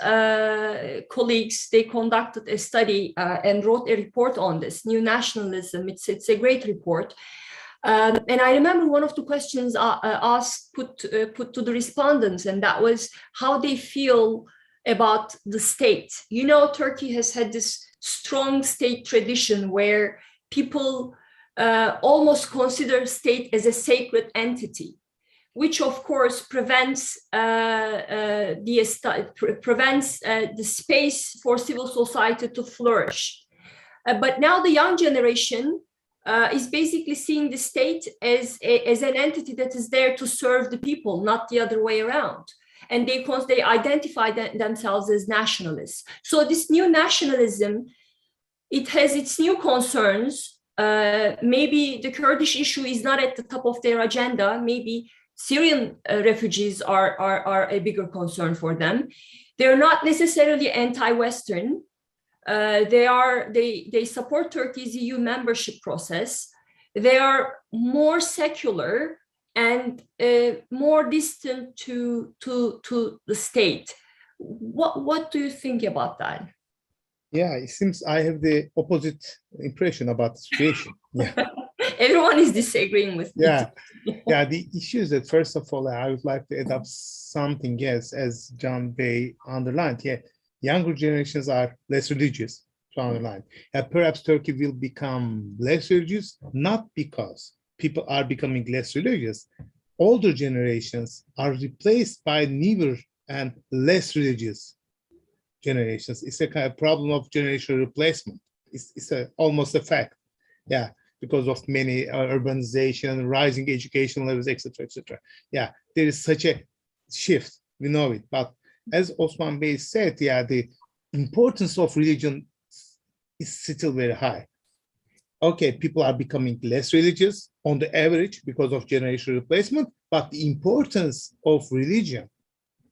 Speaker 1: colleagues, they conducted a study and wrote a report on this, new nationalism. It's a great report. And I remember one of the questions put to the respondents, and that was how they feel about the state. Turkey has had this strong state tradition where people almost consider state as a sacred entity, which of course prevents the space for civil society to flourish. But now the young generation is basically seeing the state as an entity that is there to serve the people, not the other way around. And they identify themselves as nationalists. So this new nationalism, it has its new concerns. Maybe the Kurdish issue is not at the top of their agenda. Maybe Syrian refugees are a bigger concern for them. They're not necessarily anti-Western. They support Turkey's EU membership process. They are more secular and more distant to the state. What do you think about that?
Speaker 2: Yeah, it seems I have the opposite impression about the situation. Yeah.
Speaker 1: Everyone is disagreeing with me.
Speaker 2: Yeah. Yeah, the issue is that first of all, I would like to add up something else, as John Bay underlined. Yeah, younger generations are less religious, to underline. Perhaps Turkey will become less religious, not because people are becoming less religious. Older generations are replaced by newer and less religious generations. It's a kind of problem of generational replacement. It's almost a fact. Yeah, because of many urbanization, rising education levels, etc., etc. Yeah, there is such a shift. We know it. But as Osman Bey said, yeah, the importance of religion is still very high. Okay, people are becoming less religious on the average because of generational replacement, but the importance of religion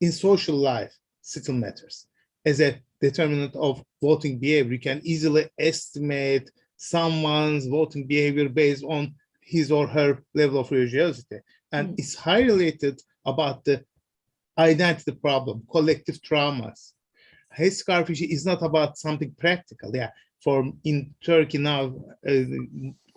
Speaker 2: in social life still matters. As a determinant of voting behavior, you can easily estimate someone's voting behavior based on his or her level of religiosity. And it's highly related about the identity problem, collective traumas. Headscarf is not about something practical. Yeah, for in Turkey now,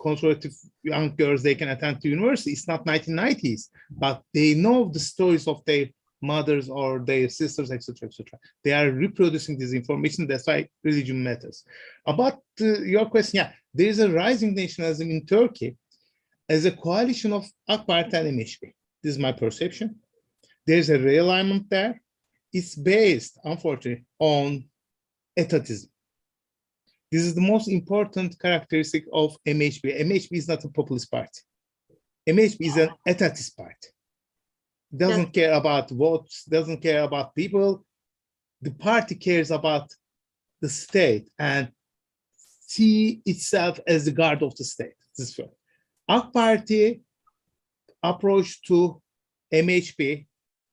Speaker 2: conservative young girls, they can attend to university. It's not 1990s, but they know the stories of their mothers or their sisters, etc., etc. They are reproducing this information. That's why religion matters. About your question, yeah, there is a rising nationalism in Turkey as a coalition of AK Party and MHP. This is my perception. There's a realignment there. It's based, unfortunately, on etatism. This is the most important characteristic of MHP. MHP is not a populist party. MHP is an etatist party. Doesn't care about votes, doesn't care about people. The party cares about the state and see itself as the guard of the state. This is right. AK Party approach to MHP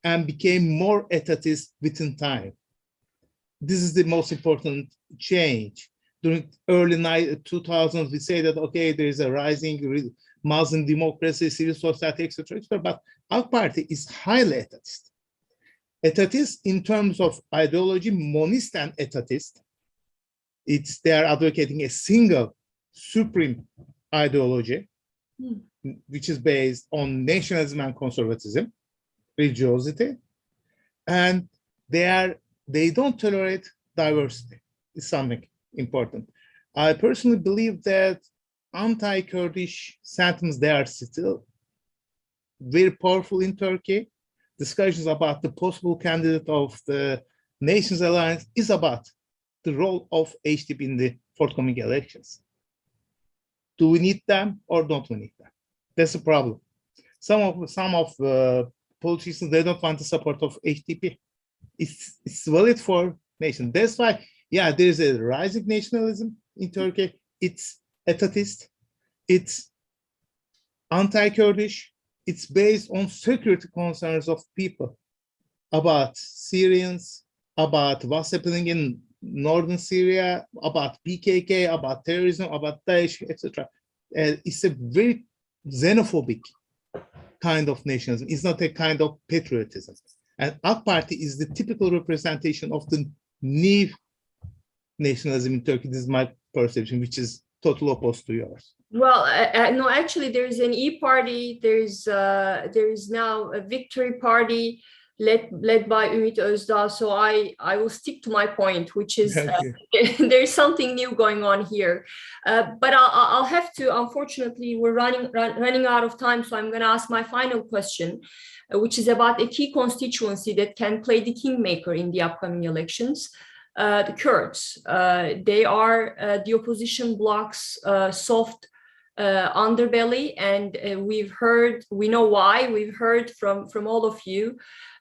Speaker 2: and became more etatist within time. This is the most important change. During early 2000s, we say that, okay, there is a rising Muslim democracy, civil society, etc., but our party is highly etatist. Etatist in terms of ideology, monist and etatist. They are advocating a single supreme ideology, which is based on nationalism and conservatism, religiosity, and they don't tolerate diversity. It's something important. I personally believe that anti-Kurdish sentiments, they are still very powerful in Turkey. Discussions about the possible candidate of the Nations Alliance is about the role of HDP in the forthcoming elections. Do we need them or don't we need them? That's the problem. Some of politicians, they don't want the support of HDP. It's valid for nation. That's why, yeah, there's a rising nationalism in Turkey. It's etatist, it's anti-Kurdish, it's based on security concerns of people about Syrians, about what's happening in northern Syria, about PKK, about terrorism, about Daesh, etc. It's a very xenophobic kind of nationalism. It's not a kind of patriotism. And AK Party is the typical representation of the new nationalism in Turkey. This is my perception, which is totally opposed to yours.
Speaker 1: Well, no, actually, there is an E-Party. There is now a Victory Party led by Ümit Özdağ. So I will stick to my point, which is there's something new going on here. But I'll have to. Unfortunately, we're running out of time. So I'm going to ask my final question, which is about a key constituency that can play the kingmaker in the upcoming elections. The Kurds. They are the opposition bloc's soft underbelly, and we know why. We've heard from all of you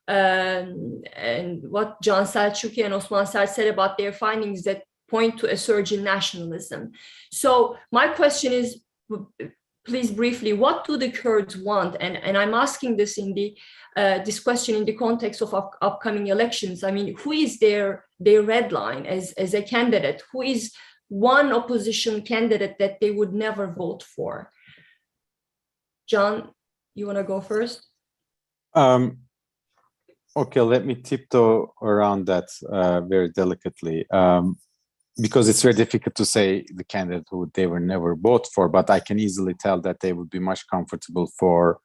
Speaker 1: and what Can Selçuklu and Osman Sert said about their findings that point to a surge in nationalism. So my question is, please briefly, what do the Kurds want? And I'm asking this this question in the context of upcoming elections. I mean, who is their red line as a candidate? Who is one opposition candidate that they would never vote for? John, you want to go first?
Speaker 3: Okay, let me tiptoe around that very delicately. because it's very difficult to say the candidate who they were never vote for, but I can easily tell that they would be much comfortable for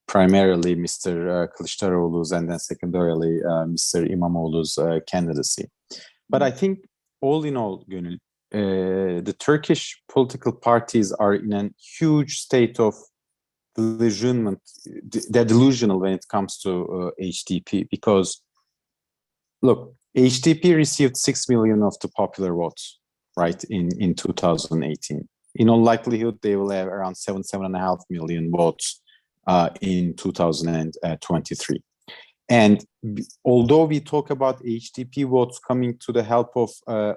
Speaker 3: primarily Mr. Kılıçdaroğlu's and then secondarily Mr. İmamoğlu's candidacy. But I think all in all, Gönül, the Turkish political parties are in a huge state of delusionment. They're delusional when it comes to HDP, because look, HDP received 6 million of the popular votes, right, in 2018. In all likelihood, they will have around 7.5 million votes in 2023. And although we talk about HDP votes coming to the help of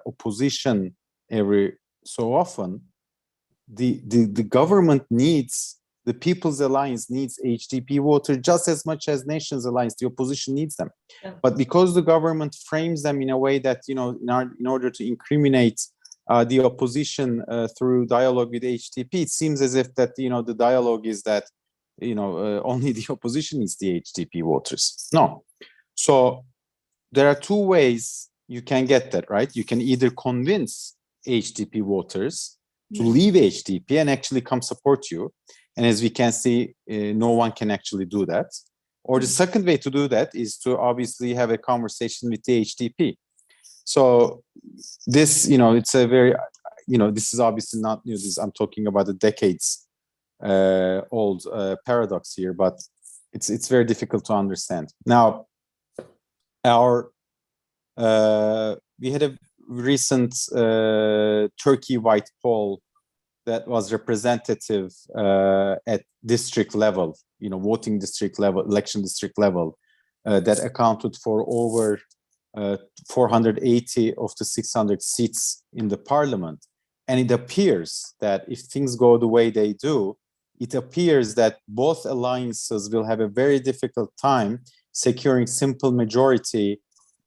Speaker 3: opposition every so often, the government needs, the People's Alliance needs HDP voters just as much as Nations Alliance, the opposition needs them. Yeah. But because the government frames them in a way that, you know, in order to incriminate the opposition through dialogue with HDP, it seems as if that, you know, the dialogue is that, you know, only the opposition needs the HDP voters. No. So there are two ways you can get that, right? You can either convince HDP voters to leave HDP and actually come support you. And as we can see, no one can actually do that. Or the second way to do that is to obviously have a conversation with the HDP. So this, you know, it's a very, you know, this is obviously not new. I'm talking about the decades old paradox here, but it's very difficult to understand. Now, we had a recent Turkey-wide poll that was representative at district level, you know, voting district level, election district level, that accounted for over 480 of the 600 seats in the parliament. And it appears that if things go the way they do, it appears that both alliances will have a very difficult time securing simple majority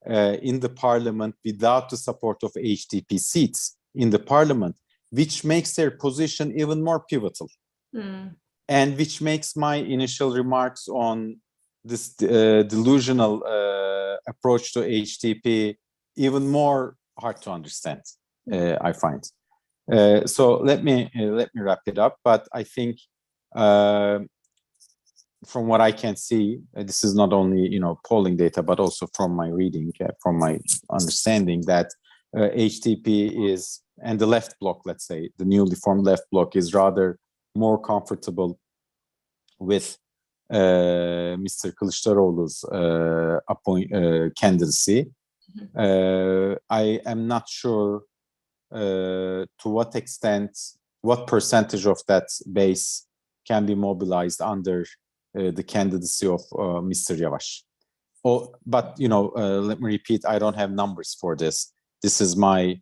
Speaker 3: in the parliament without the support of HDP seats in the parliament, which makes their position even more pivotal. And which makes my initial remarks on this delusional approach to HDP even more hard to understand, I find. So let me wrap it up. But I think from what I can see, this is not only, you know, polling data, but also from my reading, from my understanding, that HDP is, and the left bloc, let's say, the newly formed left bloc, is rather more comfortable with Mr. Kılıçdaroğlu's candidacy. I am not sure to what extent, what percentage of that base can be mobilized under the candidacy of Mr. Yavaş. But, you know, let me repeat, I don't have numbers for this. This is my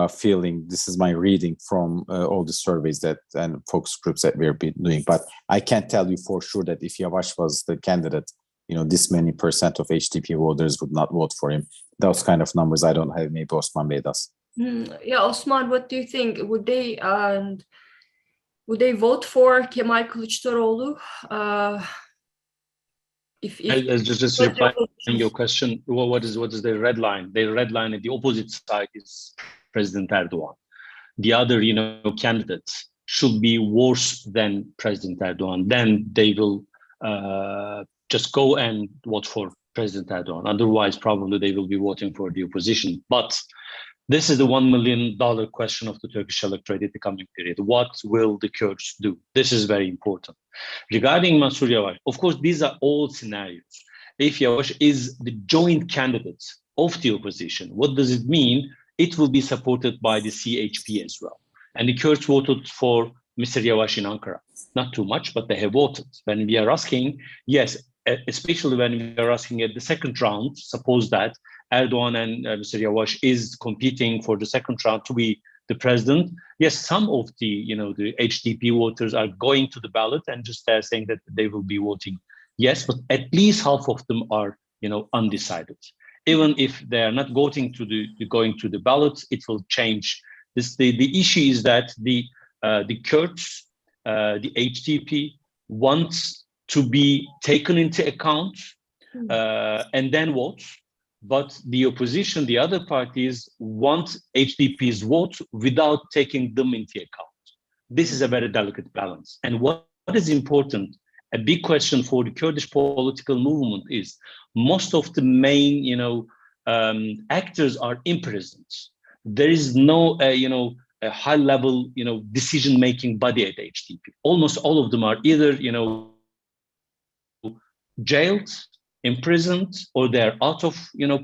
Speaker 3: feeling, this is my reading from all the surveys that and focus groups that we're doing. But I can't tell you for sure that if Yavaş was the candidate, you know, this many percent of HDP voters would not vote for him. Those kind of numbers I don't have. Maybe Osman Bey does.
Speaker 1: Yeah, Osman, what do you think? Would they vote for Kemal Kılıçdaroğlu?
Speaker 4: Just replying your question, what is the red line? The red line at the opposite side is President Erdogan. The other, you know, candidates should be worse than President Erdogan. Then they will just go and vote for President Erdogan. Otherwise, probably they will be voting for the opposition. But this is the $1 million question of the Turkish electorate in the coming period. What will the Kurds do? This is very important. Regarding Mansur Yavaş, of course, these are all scenarios. If Yavaş is the joint candidate of the opposition, what does it mean? It will be supported by the CHP as well. And the Kurds voted for Mr. Yavaş in Ankara. Not too much, but they have voted. When we are asking, yes, especially when we are asking at the second round, suppose that Erdogan and Mr. Yavaş is competing for the second round to be the president. Yes, some of the, you know, the HDP voters are going to the ballot and just saying that they will be voting yes, but at least half of them are, you know, undecided. Even if they are not going to the ballot, it will change. The issue is that the Kurds, the HDP wants to be taken into account and then vote. but the opposition, the other parties, want HDP's vote without taking them into account. This is a very delicate balance. And what is important, a big question for the Kurdish political movement is most of the main, actors are imprisoned. There is no, a high-level, decision-making body at HDP. Almost all of them are either, jailed, imprisoned, or they're out of,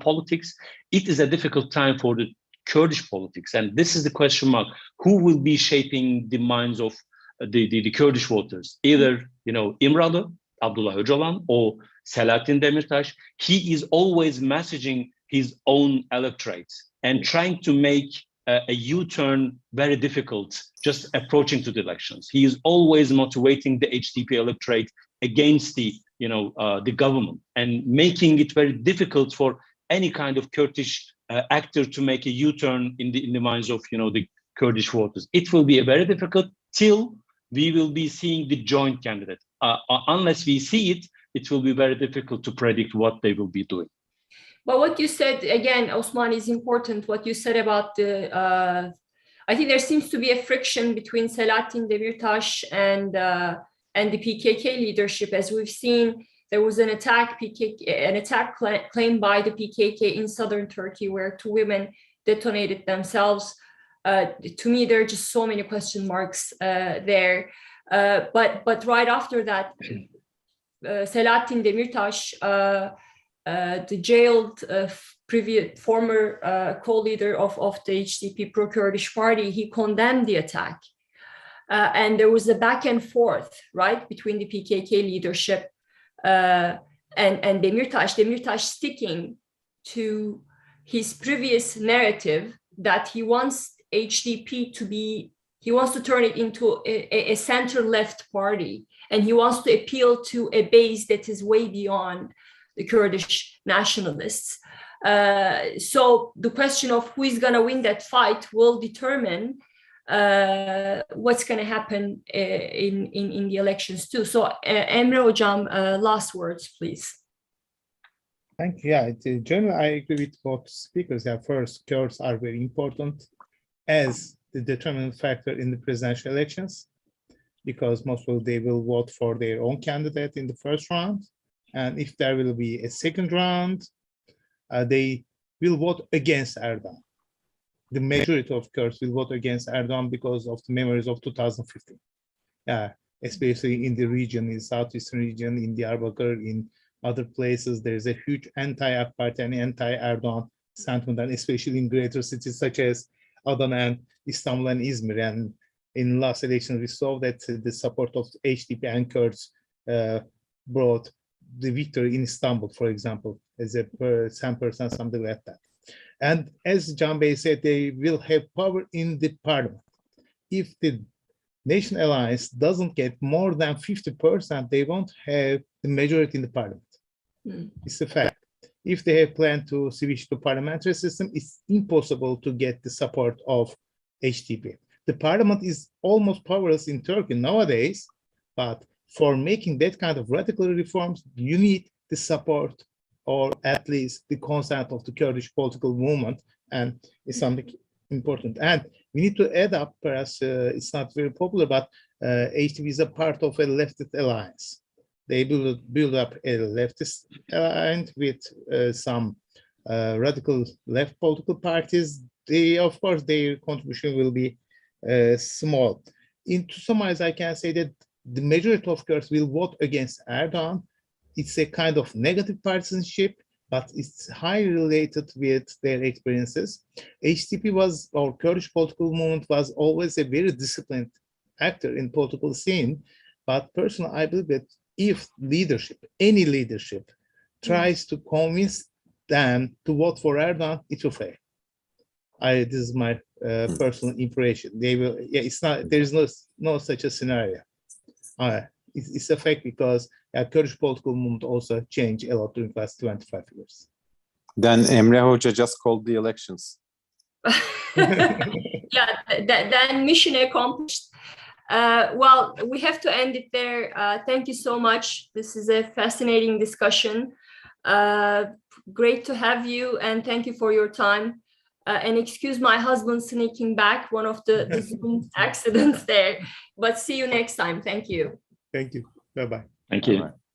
Speaker 4: politics. It is a difficult time for the Kurdish politics, and this is the question mark: who will be shaping the minds of the Kurdish voters? Either İmralı, Abdullah Öcalan, or Selahattin Demirtas. He is always messaging his own electorate and trying to make a U-turn very difficult just approaching to the elections. He is always motivating the HDP electorate against the government and making it very difficult for any kind of Kurdish actor to make a U-turn in the minds of the Kurdish voters. It will be a very difficult till we will be seeing the joint candidate. Unless we see it, it will be very difficult to predict what they will be doing.
Speaker 1: But what you said again, Osman, is important. What you said about the, I think there seems to be a friction between Selahattin Demirtas and the PKK leadership, as we've seen. There was an attack claimed by the PKK in southern Turkey, where 2 women detonated themselves. To me, there are just so many question marks there. But right after that, Selahattin Demirtas, the jailed previous former co-leader of the HDP pro-Kurdish party, he condemned the attack. And there was a back and forth, right, between the PKK leadership and Demirtas sticking to his previous narrative that he wants HDP to be, he wants to turn it into a center-left party, and he wants to appeal to a base that is way beyond the Kurdish nationalists. So the question of who is going to win that fight will determine what's going to happen in the elections too. So Emre Hocam, last words, please.
Speaker 2: Thank you. Yeah, generally, I agree with both speakers. Yeah, first, Kurds are very important as the determining factor in the presidential elections, because most of they will vote for their own candidate in the first round. And if there will be a second round, they will vote against Erdogan. The majority of Kurds will vote against Erdogan because of the memories of 2015. Especially in the region, in southeastern region, in Diyarbakir, in other places, there is a huge anti-AK Party and anti-Erdogan sentiment, and especially in greater cities such as Adana and Istanbul and Izmir. And in last elections, we saw that the support of HDP and Kurds brought the victory in Istanbul, for example, as a 10%, something like that. And as Can Bey said, they will have power in the parliament. If the Nation Alliance doesn't get more than 50%, they won't have the majority in the parliament. It's a fact. If they have planned to switch to parliamentary system, it's impossible to get the support of HDP. The parliament is almost powerless in Turkey nowadays, but for making that kind of radical reforms, you need the support or at least the consent of the Kurdish political movement, and it's something important. And we need to add up, perhaps it's not very popular, but HDP is a part of a leftist alliance. They build up a leftist alliance with some radical left political parties. They, of course, their contribution will be small. To summarize, I can say that the majority of Kurds will vote against Erdogan. It's a kind of negative partisanship, but it's highly related with their experiences. HDP was, or Kurdish political movement was always a very disciplined actor in political scene. But personally, I believe that if leadership, any leadership, tries to convince them to vote for Erdogan, it will fail. This is my personal impression. They will. Yeah, it's not. There is no such a scenario. It's a fact because Kurdish political movement also changed a lot during the last 25 years.
Speaker 3: Then Emre Hoca just called the elections.
Speaker 1: Yeah, then mission accomplished. Well, we have to end it there. Thank you so much. This is a fascinating discussion. Great to have you, and thank you for your time. And excuse my husband sneaking back, one of the Zoom accidents there. But see you next time. Thank you.
Speaker 2: Thank you. Bye-bye.
Speaker 4: Thank you.
Speaker 3: Bye-bye.